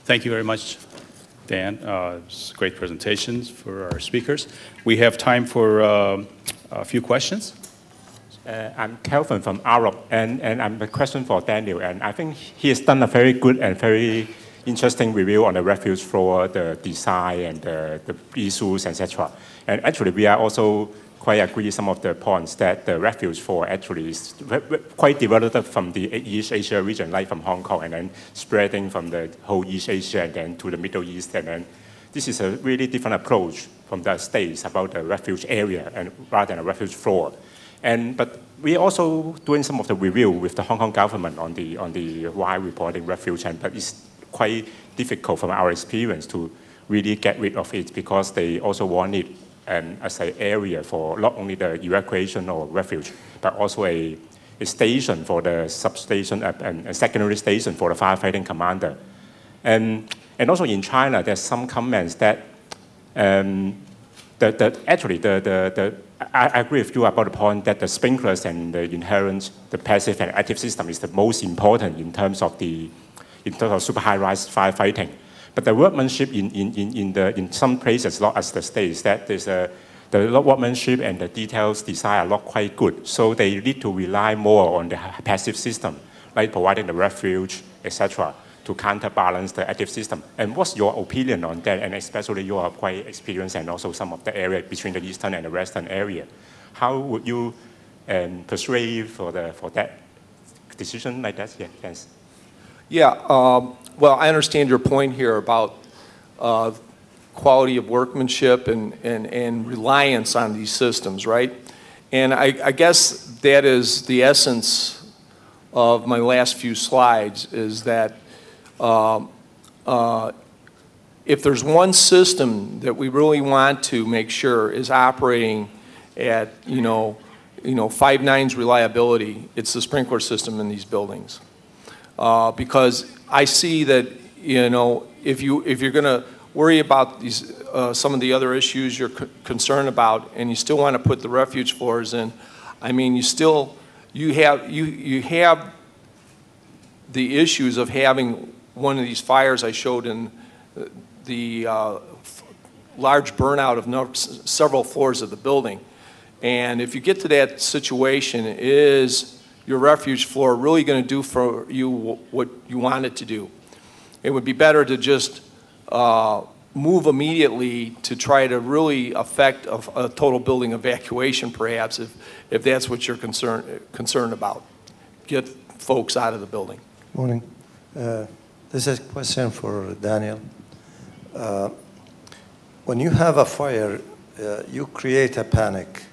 Thank you very much, Dan. It's great presentations for our speakers. We have time for a few questions. I'm Kelvin from Arup, and I'm a question for Daniel. And I think he has done a very good and very interesting review on the refuge floor, the design and the issues, etc. And actually, we are also quite agree some of the points that the refuge floor actually is quite developed from the East Asia region, like from Hong Kong, and then spreading from the whole East Asia and then to the Middle East. And then this is a really different approach from the States about the refuge area and rather than a refuge floor. But we also doing some of the review with the Hong Kong government on the why reporting refuge, but it's quite difficult from our experience to really get rid of it because they also want it as an area for not only the evacuation or refuge, but also a station for the substation and a secondary station for the firefighting commander. And also in China, there's some comments that I agree with you about the point that the sprinklers and the inherent, the passive and active system is the most important in terms of super high-rise firefighting. But the workmanship in some places, not as the States, that there's the workmanship and the details design are not quite good. So they need to rely more on the passive system, like providing the refuge, etc., to counterbalance the active system. And what's your opinion on that? And especially you are quite experienced and also some of the area between the eastern and the western area. How would you persuade for that decision like that? Yeah, thanks. Yeah, well, I understand your point here about quality of workmanship and reliance on these systems, right? And I guess that is the essence of my last few slides, is that if there's one system that we really want to make sure is operating at 5 nines reliability, it's the sprinkler system in these buildings. Because I see that if you're going to worry about these some of the other issues you're concerned about, and you still want to put the refuge floors in, I mean, you have the issues of having one of these fires I showed in the large burnout of several floors of the building. And if you get to that situation, is your refuge floor really going to do for you what you want it to do? It would be better to just move immediately to try to really affect a total building evacuation, perhaps, if that's what you're concerned about. Get folks out of the building. Morning. This is a question for Daniel. When you have a fire, you create a panic,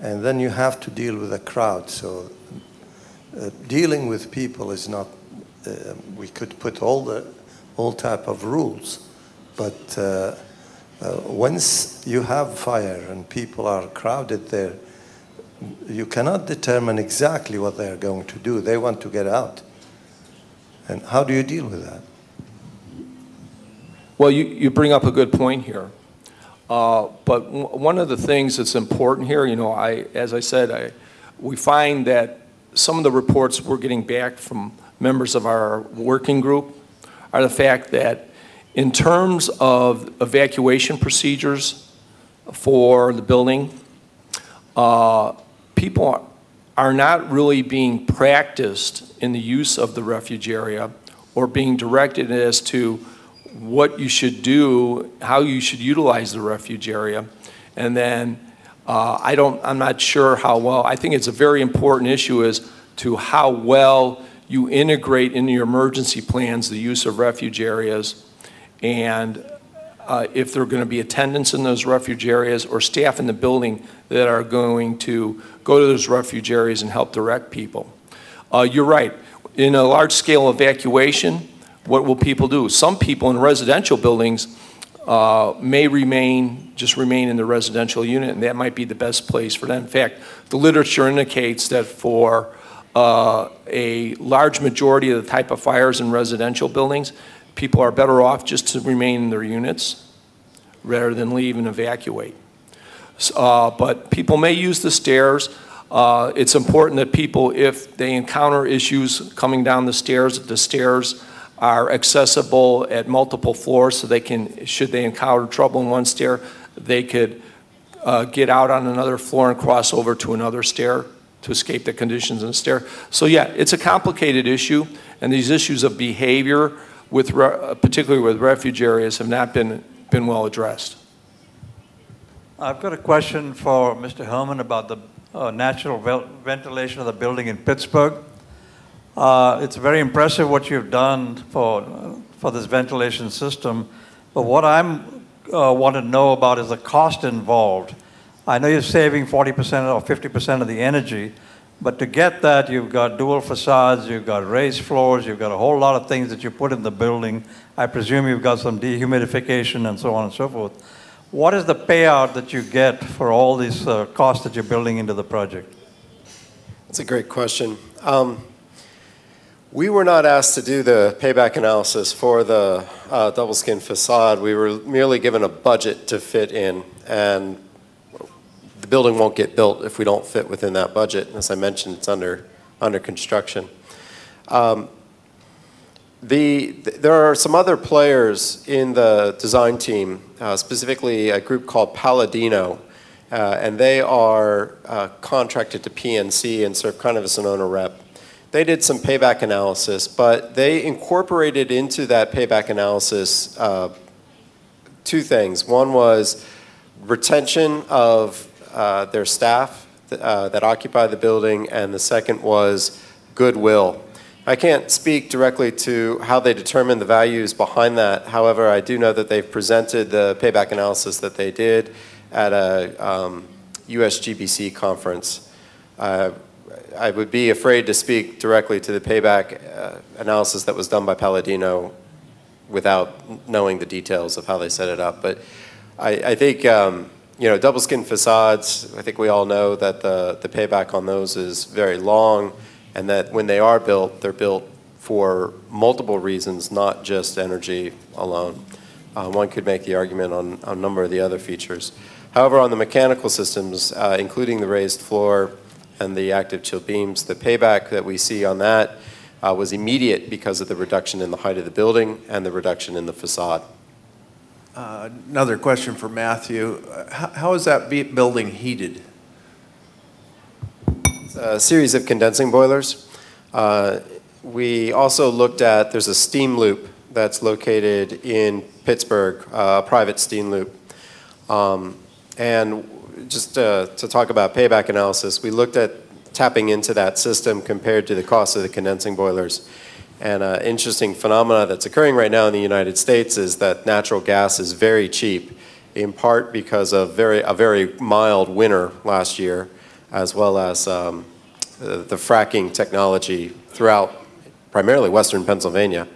and then you have to deal with a crowd. So dealing with people is not, we could put all type of rules, but once you have fire and people are crowded there, you cannot determine exactly what they are going to do. They want to get out. And how do you deal with that? Well, you bring up a good point here. But one of the things that's important here, as I said, we find that some of the reports we're getting back from members of our working group are the fact that in terms of evacuation procedures for the building, people are not really being practiced in the use of the refuge area or being directed as to what you should do, how you should utilize the refuge area. And then I'm not sure how well, I think it's a very important issue as to how well you integrate into your emergency plans the use of refuge areas, and if there are going to be attendants in those refuge areas or staff in the building that are going to go to those refuge areas and help direct people. You're right. In a large-scale evacuation, what will people do? Some people in residential buildings may just remain in the residential unit, and that might be the best place for them. In fact, the literature indicates that for a large majority of the type of fires in residential buildings, people are better off just to remain in their units rather than leave and evacuate. But people may use the stairs. It's important that people, if they encounter issues coming down the stairs, that the stairs are accessible at multiple floors, so they can, should they encounter trouble in one stair, they could get out on another floor and cross over to another stair to escape the conditions in the stair. So yeah, it's a complicated issue, and these issues of behavior, with particularly with refuge areas, have not been well addressed. I've got a question for Mr. Herman about the natural ventilation of the building in Pittsburgh. It's very impressive what you've done for this ventilation system, but what I'm want to know about is the cost involved. I know you're saving 40% or 50% of the energy, but to get that, you've got dual facades, you've got raised floors, you've got a whole lot of things that you put in the building. I presume you've got some dehumidification and so on and so forth. What is the payout that you get for all these costs that you're building into the project? That's a great question. We were not asked to do the payback analysis for the double skin facade. We were merely given a budget to fit in, and the building won't get built if we don't fit within that budget. As I mentioned, it's under construction. There are some other players in the design team, specifically a group called Palladino, and they are contracted to PNC and serve kind of as an owner rep. They did some payback analysis, but they incorporated into that payback analysis two things. One was retention of their staff that occupy the building, and the second was goodwill. I can't speak directly to how they determine the values behind that. However, I do know that they've presented the payback analysis that they did at a USGBC conference. I would be afraid to speak directly to the payback analysis that was done by Palladino without knowing the details of how they set it up. But I think, you know, double skin facades, I think we all know that the payback on those is very long, and that when they are built, they're built for multiple reasons, not just energy alone. One could make the argument on a number of the other features. However, on the mechanical systems, including the raised floor and the active chill beams, the payback that we see on that was immediate because of the reduction in the height of the building and the reduction in the facade. Another question for Matthew. How is that building heated? A series of condensing boilers. We also looked at, there's a steam loop that's located in Pittsburgh, a private steam loop. And just to talk about payback analysis, we looked at tapping into that system compared to the cost of the condensing boilers. And an interesting phenomena that's occurring right now in the United States is that natural gas is very cheap, in part because of a very mild winter last year, as well as the fracking technology throughout primarily western Pennsylvania,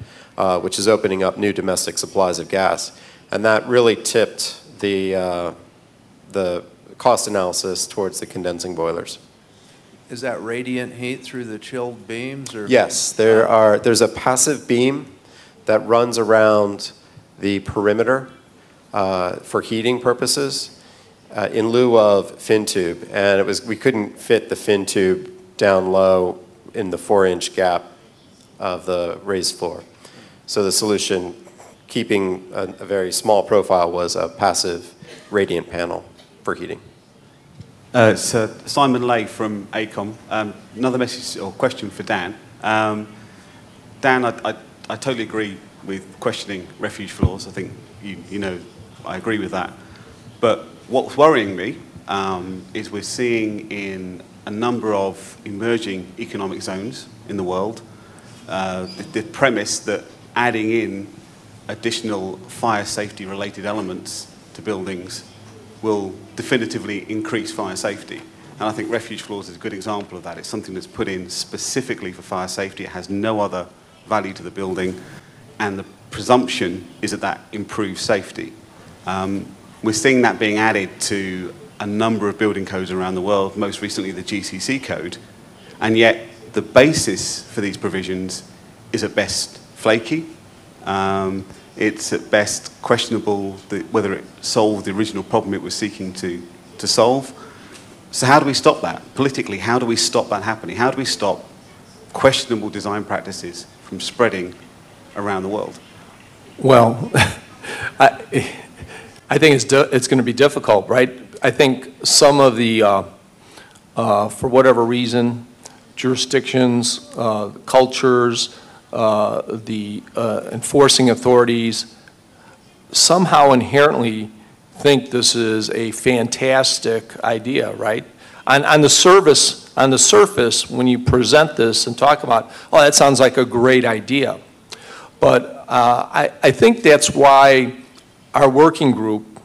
which is opening up new domestic supplies of gas. And that really tipped the cost analysis towards the condensing boilers. Is that radiant heat through the chilled beams? Or? Yes, there's a passive beam that runs around the perimeter for heating purposes in lieu of fin tube. And we couldn't fit the fin tube down low in the 4-inch gap of the raised floor. So the solution, keeping a very small profile, was a passive radiant panel for heating. It's Simon Lay from Aon. Another message or question for Dan. Dan, I totally agree with questioning refuge floors. I think you know I agree with that. But what's worrying me is we're seeing in a number of emerging economic zones in the world the premise that adding in additional fire safety related elements to buildings will definitively increase fire safety. And I think refuge floors is a good example of that. It's something that's put in specifically for fire safety. It has no other value to the building, and the presumption is that that improves safety. We're seeing that being added to a number of building codes around the world, most recently the GCC code, and yet the basis for these provisions is at best flaky. It's at best questionable whether it solved the original problem it was seeking to solve. So how do we stop that? Politically, how do we stop that happening? How do we stop questionable design practices from spreading around the world? Well, I think it's going to be difficult, right? I think some of the, for whatever reason, jurisdictions, cultures, the enforcing authorities somehow inherently think this is a fantastic idea, right? On the surface, when you present this and talk about, oh, that sounds like a great idea. But I think that's why our working group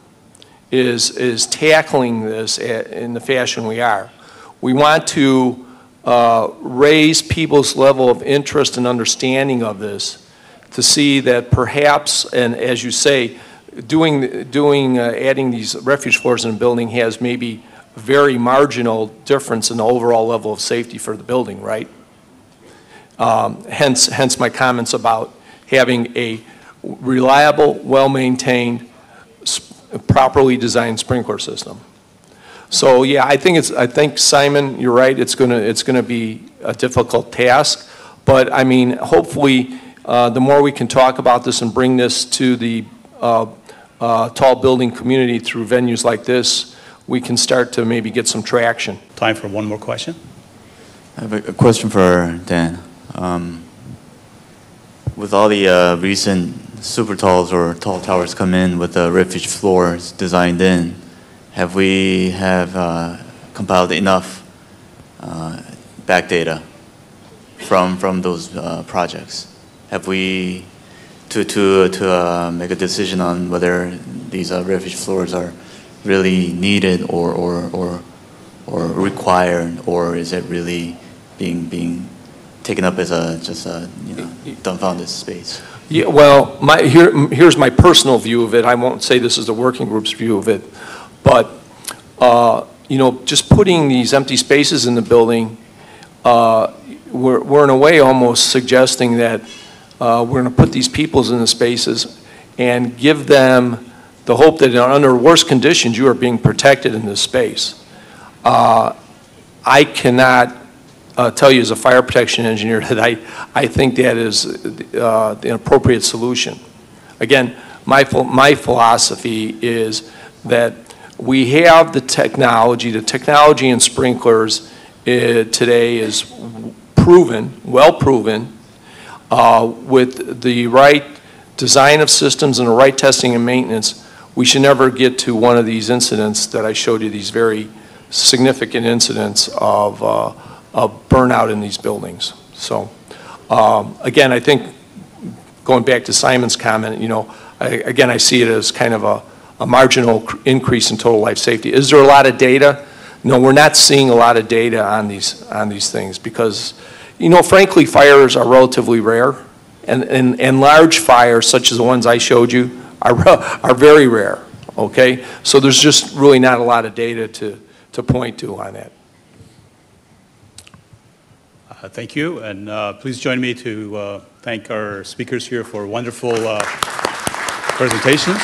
is tackling this in the fashion we are. We want to raise people's level of interest and understanding of this to see that perhaps, and as you say, adding these refuge floors in a building has maybe a very marginal difference in the overall level of safety for the building, right? Hence my comments about having a reliable, well-maintained, properly designed sprinkler system. So yeah, I think Simon, you're right. It's gonna be a difficult task, but I mean, hopefully, the more we can talk about this and bring this to the tall building community through venues like this, we can start to maybe get some traction. Time for one more question. I have a question for Dan. With all the recent super talls or tall towers come in with the refuge floors designed in, have we compiled enough back data from those projects? Have we to make a decision on whether these refuge floors are really needed or required, or is it really being taken up as just a dumbfounded space? Yeah, well, here's my personal view of it. I won't say this is the working group's view of it, but just putting these empty spaces in the building, we're in a way almost suggesting that we're going to put these peoples in the spaces and give them the hope that under worse conditions you are being protected in this space. I cannot tell you as a fire protection engineer that I think that is the appropriate solution. Again, my philosophy is that we have the technology in sprinklers today is proven, well proven, with the right design of systems and the right testing and maintenance. We should never get to one of these incidents that I showed you, these very significant incidents of burnout in these buildings. So again, I think going back to Simon's comment, I see it as kind of a marginal increase in total life safety. Is there a lot of data? No, we're not seeing a lot of data on these things because, frankly, fires are relatively rare, and large fires such as the ones I showed you are very rare. Okay, so there's just really not a lot of data to point to on that. Thank you, and please join me to thank our speakers here for wonderful presentations.